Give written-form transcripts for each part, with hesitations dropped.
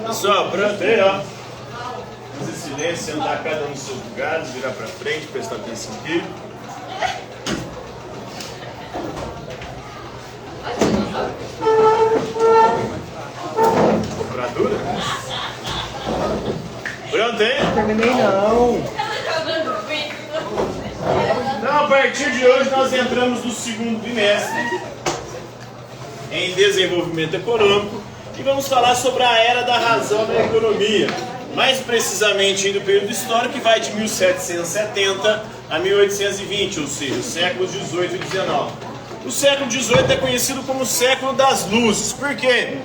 Pessoal, pronto aí, ó. Fazer silêncio, sentar cada um nos seus lugares, virar pra frente, prestar atenção aqui. Compradura? Pronto aí? Não terminei não. Então, a partir de hoje, nós entramos no segundo bimestre em desenvolvimento econômico e vamos falar sobre a era da razão na economia. Mais precisamente do período histórico que vai de 1770 a 1820, ou seja, os séculos 18 e 19. O século 18 é conhecido como o século das luzes. Por quê?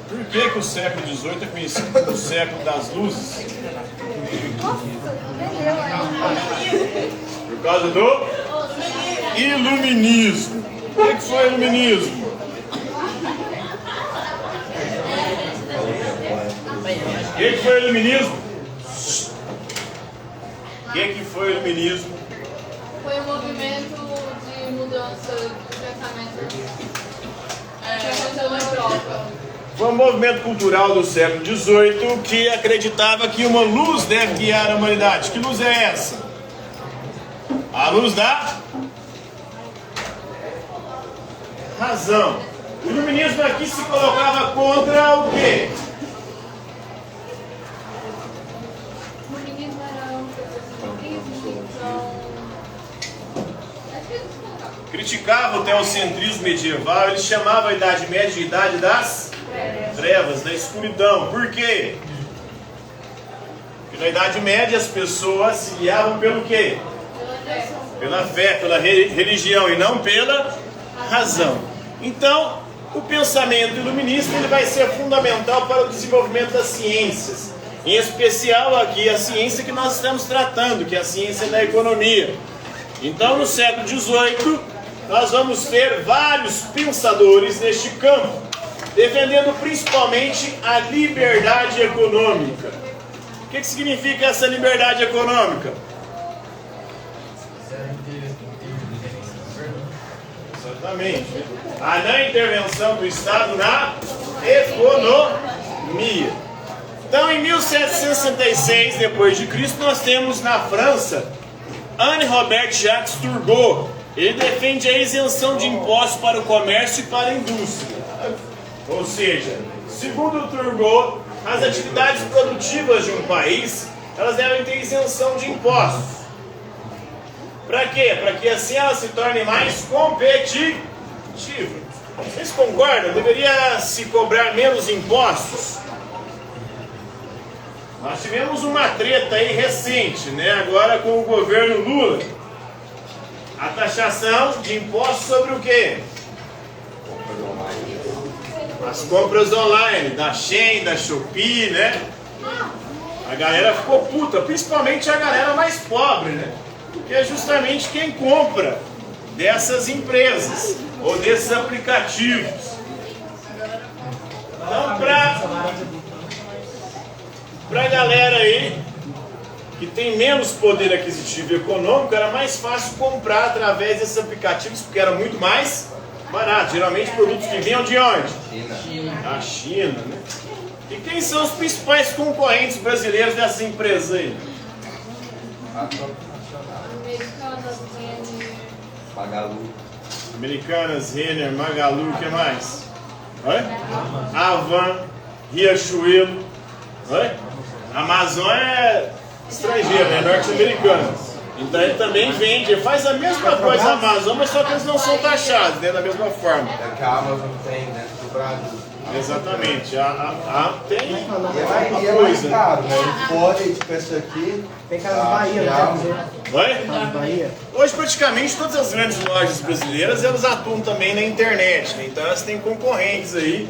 Por que o século 18 é conhecido como o século das luzes? Por causa do iluminismo. O que foi o iluminismo? O que foi o iluminismo? O que foi o iluminismo? Foi um movimento de mudança de pensamento na Europa. Foi um movimento cultural do século XVIII que acreditava que uma luz deve guiar a humanidade. Que luz é essa? A luz da razão. O iluminismo aqui se colocava contra o quê? O iluminismo era um protestantismo, Criticava o teocentrismo medieval, ele chamava a Idade Média de Idade das Trevas, da escuridão. Por quê? Porque na Idade Média as pessoas se guiavam pelo quê? Pela fé, pela religião e não pela razão. Então, o pensamento iluminista ele vai ser fundamental para o desenvolvimento das ciências. Em especial aqui a ciência que nós estamos tratando, que é a ciência da economia. Então, no século XVIII, nós vamos ter vários pensadores neste campo, defendendo principalmente a liberdade econômica. O que significa essa liberdade econômica? Exatamente. A não intervenção do Estado na economia. Então, em 1766 d.C., nós temos na França Henri-Robert Jacques Turgot. Ele defende a isenção de impostos para o comércio e para a indústria. Ou seja, segundo Turgot, as atividades produtivas de um país, elas devem ter isenção de impostos. Para quê? Para que assim ela se torne mais competitiva. Vocês concordam? Deveria se cobrar menos impostos? Nós tivemos uma treta aí recente, né? Agora com o governo Lula. A taxação de impostos sobre o quê? As compras online, da Shein, da Shopee, né? A galera ficou puta, principalmente a galera mais pobre, né? Que é justamente quem compra dessas empresas ou desses aplicativos. Então, pra galera aí que tem menos poder aquisitivo econômico, era mais fácil comprar através desses aplicativos, porque era muito mais barato. Geralmente produtos que vinham de onde? Da China, né? E quem são os principais concorrentes brasileiros dessas empresas aí? Americanas, Renner, Magalu, o que mais? Oi? Avan, Riachuelo. Oi? Amazon é estrangeiro, é norte-americano. Então ele também vende, faz a mesma coisa a Amazon, mas só que eles não são taxados, né, da mesma forma. É que a Amazon tem dentro do Brasil. Exatamente, tem E uma é mais coisa. caro, né? Pode, tipo, esse aqui. Tem Casas Bahia, não quer dizer? Oi? Casas Bahia. Hoje praticamente todas as grandes lojas brasileiras elas atuam também na internet, né? Então elas têm concorrentes aí.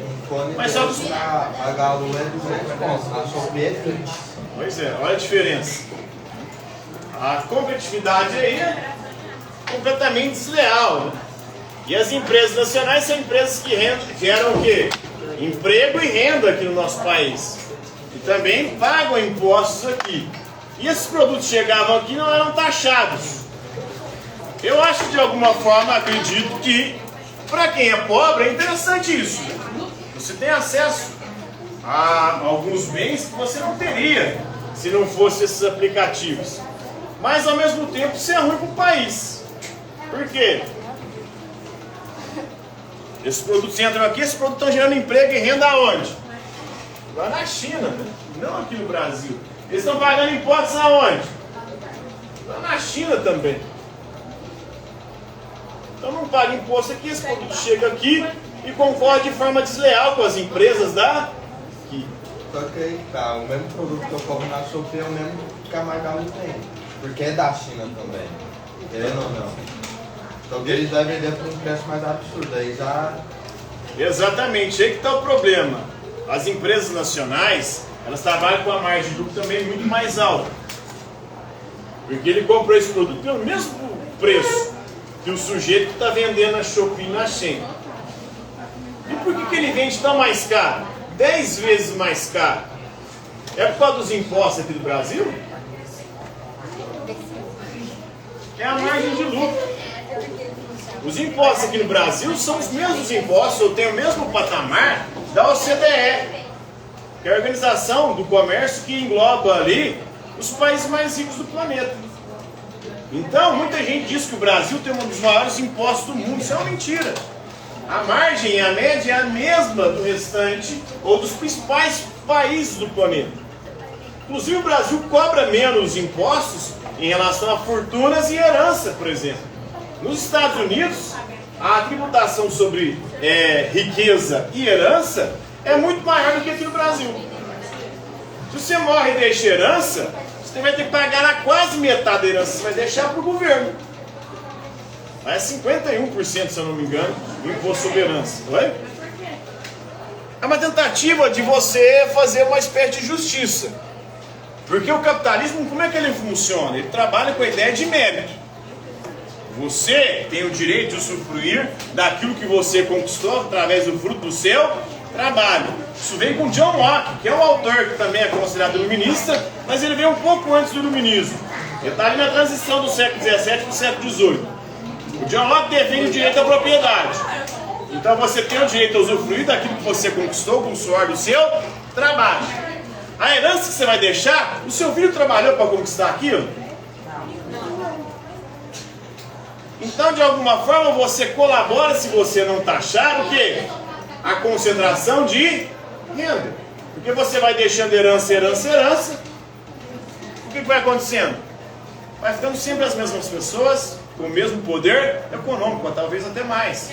Mas só que... A Galo é 200 pontos, a Shopee é 20. Pois é, olha a diferença. A competitividade aí é completamente desleal, né? E as empresas nacionais são empresas que geram o quê? Emprego e renda aqui no nosso país. E também pagam impostos aqui. E esses produtos chegavam aqui e não eram taxados. Eu acho que de alguma forma, acredito que Para quem é pobre, é interessante isso. Você tem acesso a alguns bens que você não teria se não fosse esses aplicativos. Mas ao mesmo tempo isso é ruim para o país. Por quê? Esses produtos entram aqui, esses produtos estão gerando emprego e renda aonde? Lá na China, né? Não aqui no Brasil. Eles estão pagando impostos aonde? Lá na China também. Então não paga imposto aqui, esse produto chega aqui e concorre de forma desleal com as empresas daqui. Só que aí tá, o mesmo produto que eu compro na Shopee é o mesmo que a Magalu tem. Porque é da China também. Querendo ou não. Então que eles vão vender por um preço mais absurdo. Aí já. Exatamente, aí que está o problema. As empresas nacionais, elas trabalham com a margem de lucro também muito mais alta. Porque ele comprou esse produto pelo mesmo preço que o sujeito que está vendendo na Shopee e na Shein. E por que ele vende tão mais caro? 10 vezes mais caro. É por causa dos impostos aqui do Brasil? É a margem de lucro. Os impostos aqui no Brasil são os mesmos impostos, ou tem o mesmo patamar da OCDE, que é a Organização do Comércio que engloba ali os países mais ricos do planeta. Então, muita gente diz que o Brasil tem um dos maiores impostos do mundo. Isso é uma mentira. A margem e a média é a mesma do restante ou dos principais países do planeta. Inclusive, o Brasil cobra menos impostos em relação a fortunas e herança, por exemplo. Nos Estados Unidos, a tributação sobre riqueza e herança é muito maior do que aqui no Brasil. Se você morre e deixa herança, você vai ter que pagar quase metade da herança, você vai deixar para o governo. É 51%, se eu não me engano, do imposto sobre herança. Não é? É uma tentativa de você fazer uma espécie de justiça. Porque o capitalismo, como é que ele funciona? Ele trabalha com a ideia de mérito. Você tem o direito de usufruir daquilo que você conquistou através do fruto do seu trabalho. Isso vem com John Locke, que é um autor que também é considerado iluminista, mas ele veio um pouco antes do iluminismo. Ele está ali na transição do século XVII para o século XVIII. O John Locke defende o direito à propriedade. Então você tem o direito a usufruir daquilo que você conquistou com o suor do seu trabalho. A herança que você vai deixar, o seu filho trabalhou para conquistar aquilo? Então, de alguma forma, você colabora, se você não taxar, o quê? A concentração de renda. Porque você vai deixando herança, herança, herança. O que vai acontecendo? Vai ficando sempre as mesmas pessoas, com o mesmo poder econômico, ou talvez até mais.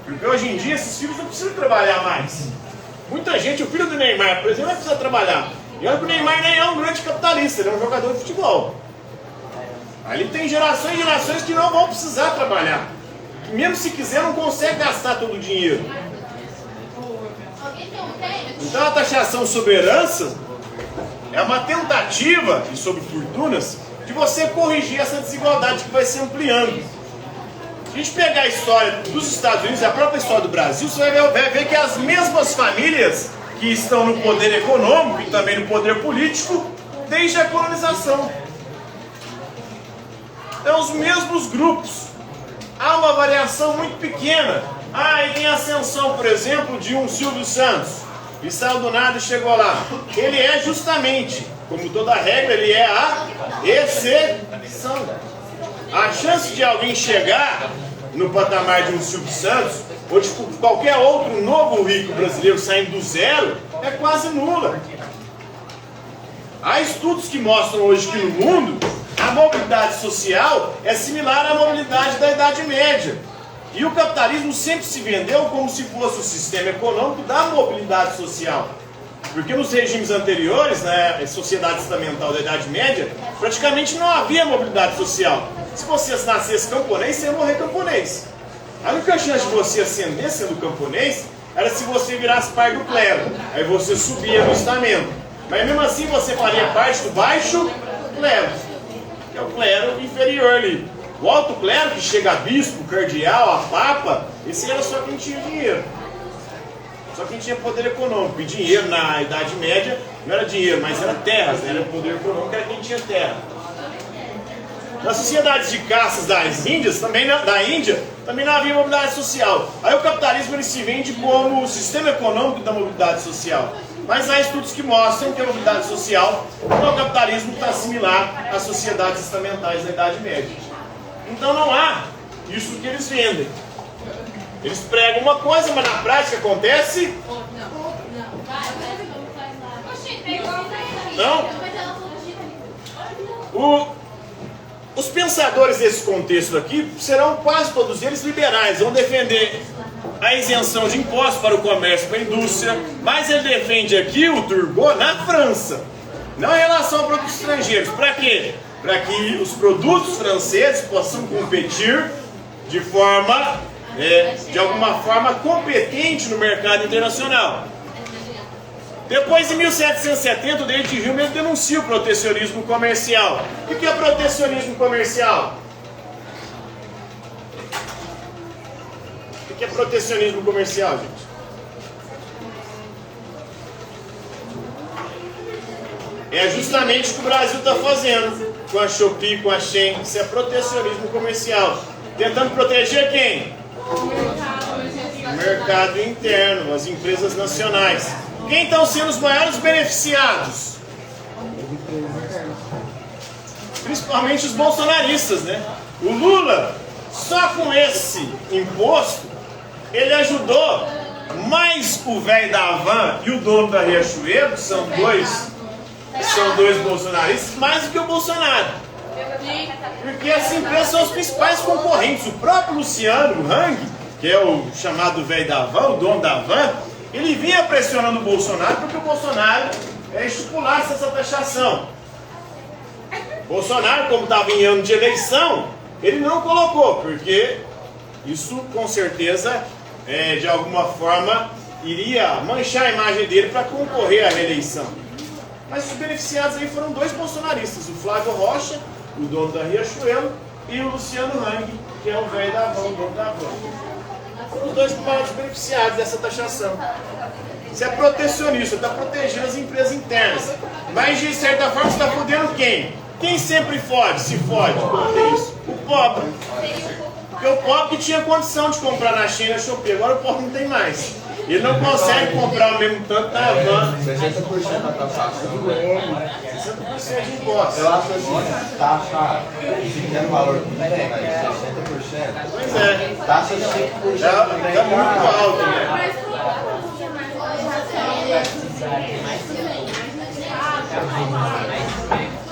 Porque hoje em dia, esses filhos não precisam trabalhar mais. Muita gente, o filho do Neymar, por exemplo, vai precisar trabalhar. E olha que o Neymar nem é um grande capitalista, ele é um jogador de futebol. Ali tem gerações e gerações que não vão precisar trabalhar. Que mesmo se quiser, não consegue gastar todo o dinheiro. Então a taxação sobre herança é uma tentativa, e sobre fortunas, de você corrigir essa desigualdade que vai se ampliando. Se a gente pegar a história dos Estados Unidos, a própria história do Brasil, você vai ver que as mesmas famílias que estão no poder econômico e também no poder político, desde a colonização. Então, os mesmos grupos. Há uma variação muito pequena. E tem a ascensão, por exemplo, de um Silvio Santos. E saiu do nada e chegou lá. Ele é justamente, como toda regra, ele é a exceção. A chance de alguém chegar no patamar de um Silvio Santos, ou de qualquer outro novo rico brasileiro saindo do zero, é quase nula. Há estudos que mostram hoje que no mundo a mobilidade social é similar à mobilidade da Idade Média. E o capitalismo sempre se vendeu como se fosse o sistema econômico da mobilidade social. Porque nos regimes anteriores, na sociedade estamental da Idade Média, praticamente não havia mobilidade social. Se você nascesse camponês, você ia morrer camponês. A única chance de você ascender sendo camponês era se você virasse parte do clero. Aí você subia no estamento. Mas mesmo assim você faria parte do baixo clero, que é o clero inferior ali. O alto clero, que chega a bispo, cardeal, a papa, esse era só quem tinha dinheiro. Só quem tinha poder econômico. E dinheiro na Idade Média não era dinheiro, mas era terras, né? Era poder econômico, era quem tinha terra. Nas sociedades de caças das Índias, também também não havia mobilidade social. Aí o capitalismo ele se vende como o sistema econômico da mobilidade social. Mas há estudos que mostram que a mobilidade social no capitalismo está similar às sociedades estamentais da Idade Média. Então não há isso que eles vendem. Eles pregam uma coisa, mas na prática acontece... Não. Os pensadores desse contexto aqui serão quase todos eles liberais, vão defender a isenção de impostos para o comércio e para a indústria, mas ele defende aqui o Turgot na França, não em relação a produtos estrangeiros. Para quê? Para que os produtos franceses possam competir de forma, de alguma forma, competente no mercado internacional. Depois, em 1770, o David Hume denuncia o protecionismo comercial. O que é protecionismo comercial? O que é protecionismo comercial, gente? É justamente o que o Brasil está fazendo com a Shopee, com a Shein. Isso é protecionismo comercial. Tentando proteger quem? O mercado interno, as empresas nacionais. Quem estão sendo os maiores beneficiados? Principalmente os bolsonaristas, né? O Lula, só com esse imposto, ele ajudou mais o velho da Havan e o dono da Riachuelo, que são dois bolsonaristas, mais do que o Bolsonaro. Porque as empresas são os principais concorrentes. O próprio Luciano Hang, que é o chamado velho da Havan, o dono da Havan, ele vinha pressionando o Bolsonaro porque o Bolsonaro estipulasse essa taxação. Bolsonaro, como estava em ano de eleição, ele não colocou, porque isso com certeza, de alguma forma, iria manchar a imagem dele para concorrer à reeleição. Mas os beneficiados aí foram dois bolsonaristas, o Flávio Rocha, o dono da Riachuelo, e o Luciano Hang, que é o velho da Havan, o dono da Havan. Foram os dois maiores beneficiados dessa taxação. Isso é protecionista, está protegendo as empresas internas. Mas de certa forma você está fodendo quem? Quem sempre fode? Se fode, por isso? O pobre. Porque o pobre que tinha condição de comprar na China, na Shopee, agora o pobre não tem mais. Ele não consegue comprar o mesmo tanto da Havan. 60% da taxação. 60% de impostos. Eu acho assim, taxa pequeno valor que tem, mas 60%. Pois é. Taxa de 5%. Já muito alto, né?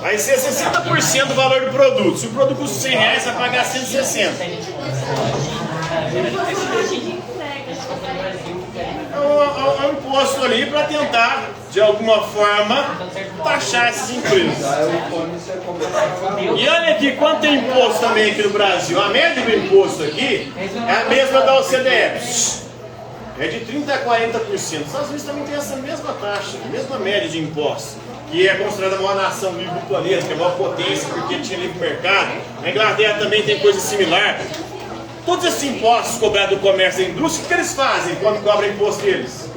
Vai ser 60% do valor do produto. Se o produto custa R$100, vai pagar 160. É um imposto ali para tentar, de alguma forma, taxar essas empresas. E olha aqui, quanto tem imposto também aqui no Brasil. A média do imposto aqui é a mesma da OCDE. É de 30% a 40%. Os Estados Unidos também tem essa mesma taxa, a mesma média de impostos, que é considerada a maior nação livre do planeta, que é a maior potência porque tinha livre mercado. A Inglaterra também tem coisa similar. Todos esses impostos cobrados do comércio e da indústria, o que eles fazem quando cobram imposto deles?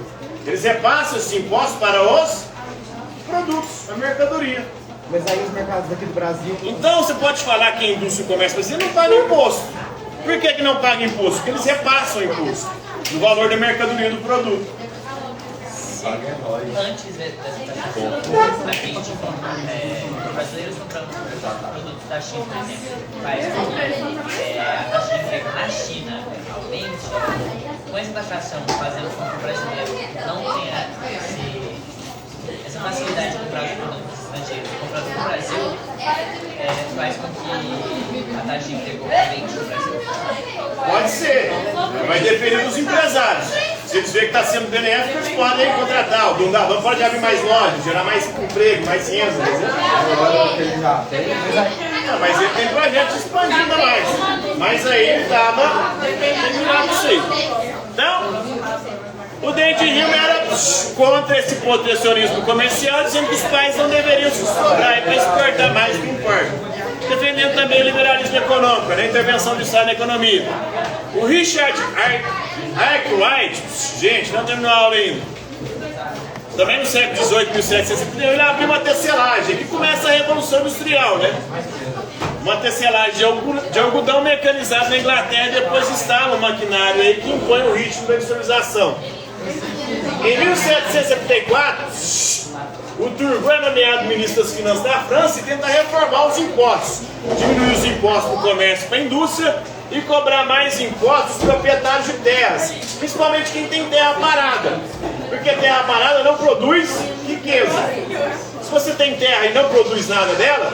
Eles repassam esses impostos para os produtos, a mercadoria. Mas aí os mercados daqui do Brasil... Então você pode falar que a indústria e o comércio brasileiro não pagam imposto. Por que não pagam imposto? Porque eles repassam o imposto no valor da mercadoria do produto. Antes dessa taxação, a gente, brasileiros comprando produtos da China, por exemplo, faz com que a taxa de emprego na China aumente. Com essa taxação, fazendo com que o brasileiro não tenha essa facilidade de comprar os produtos estrangeiros comprados no Brasil, faz com que a taxa de emprego aumente no Brasil. Pode ser, vai depender dos empresários. Se eles verem que está sendo benéfico, eles podem contratar. O dono da Havan pode abrir mais lojas, gerar mais emprego, mais renda. Não, mas ele tem projetos expandindo mais. Mas aí ele estava terminado isso aí. Então, o David Hume era contra esse protecionismo comercial, dizendo que os países não deveriam se sobrar para exportar mais do que importa. Defendendo também o liberalismo econômico, né? A intervenção do Estado na economia. O Richard Arkwright, gente, não terminou a aula ainda. Também no século XVIII, 1760, ele abriu uma tecelagem, que começa a Revolução Industrial, né? uma tecelagem de algodão mecanizado na Inglaterra e depois instala um maquinário aí que impõe o ritmo da industrialização. Em 1774, o Turgot é nomeado ministro das Finanças da França e tenta reformar os impostos, diminuir os impostos para o comércio e para a indústria e cobrar mais impostos dos proprietários de terras, principalmente quem tem terra parada, porque terra parada não produz riqueza. Se você tem terra e não produz nada dela,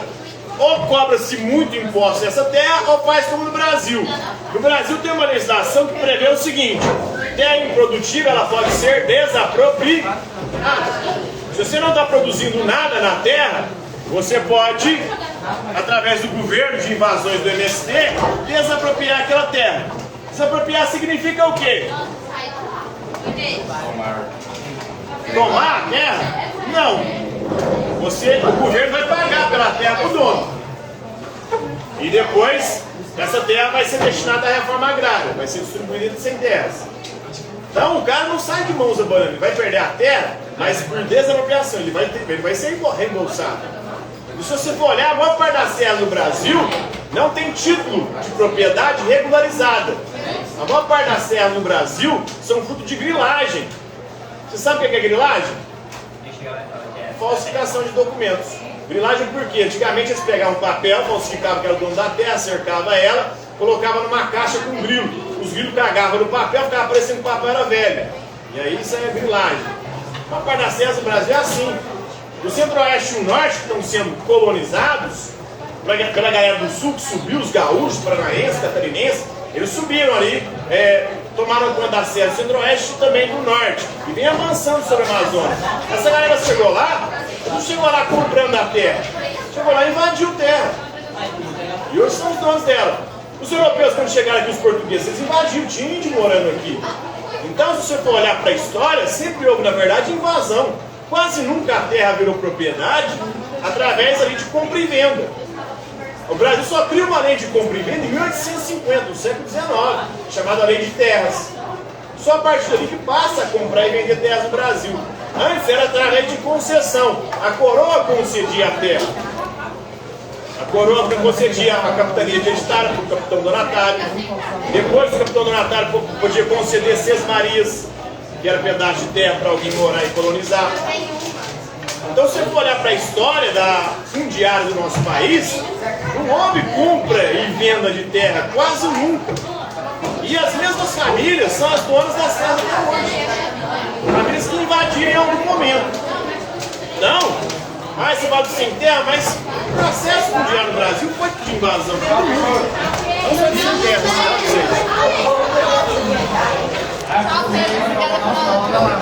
ou cobra-se muito imposto nessa terra, ou faz como no Brasil. No Brasil tem uma legislação que prevê o seguinte: terra improdutiva ela pode ser desapropriada. Se você não está produzindo nada na terra, você pode, através do governo de invasões do MST, desapropriar aquela terra. Desapropriar significa o quê? Tomar a terra? Não. O governo vai pagar pela terra para o dono. E depois, essa terra vai ser destinada à reforma agrária, vai ser distribuída sem terras. Então o cara não sai de mãos abanando, ele vai perder a terra, mas por desapropriação, ele vai ser reembolsado. E se você for olhar, a maior parte das terras no Brasil não tem título de propriedade regularizada. A maior parte das terras no Brasil são fruto de grilagem. Você sabe o que é grilagem? Falsificação de documentos. Grilagem por quê? Antigamente eles pegavam papel, falsificavam que era o dono da terra, cercava ela, colocava numa caixa com grilo. Os grilos cagavam no papel, ficava parecendo que o papel era velho. E aí isso é grilagem. A maior parte das terras do Brasil é assim. O Centro-Oeste e o Norte, que estão sendo colonizados pela galera do Sul, que subiu, os gaúchos, paranaenses, catarinenses, eles subiram ali, tomaram conta da serra do Centro-Oeste e também do Norte, e vem avançando sobre a Amazônia. Essa galera chegou lá, não chegou lá comprando a terra, chegou lá e invadiu terra. E hoje são os donos dela. Os europeus, quando chegaram aqui, os portugueses, eles invadiram, tinha índio morando aqui. Então, se você for olhar para a história, sempre houve, na verdade, invasão. Quase nunca a terra virou propriedade através ali de compra e venda. O Brasil só cria uma lei de compra e venda em 1850, no século XIX, chamada Lei de Terras. Só a partir dali que passa a comprar e vender terras no Brasil. Antes era através de concessão. A coroa concedia a terra. A coroa concedia a capitania hereditária para o capitão donatário. Depois o capitão donatário podia conceder sesmarias, que era pedaço de terra para alguém morar e colonizar. Então, se você for olhar para a história da fundiária do nosso país, não houve compra e venda de terra, quase nunca. E as mesmas famílias são as donas das terras até hoje. Famílias que invadiram em algum momento. Então, você fala de sem terra, mas o processo fundiário no Brasil foi de invasão. Não foi de sem terra, não sei. Obrigada pela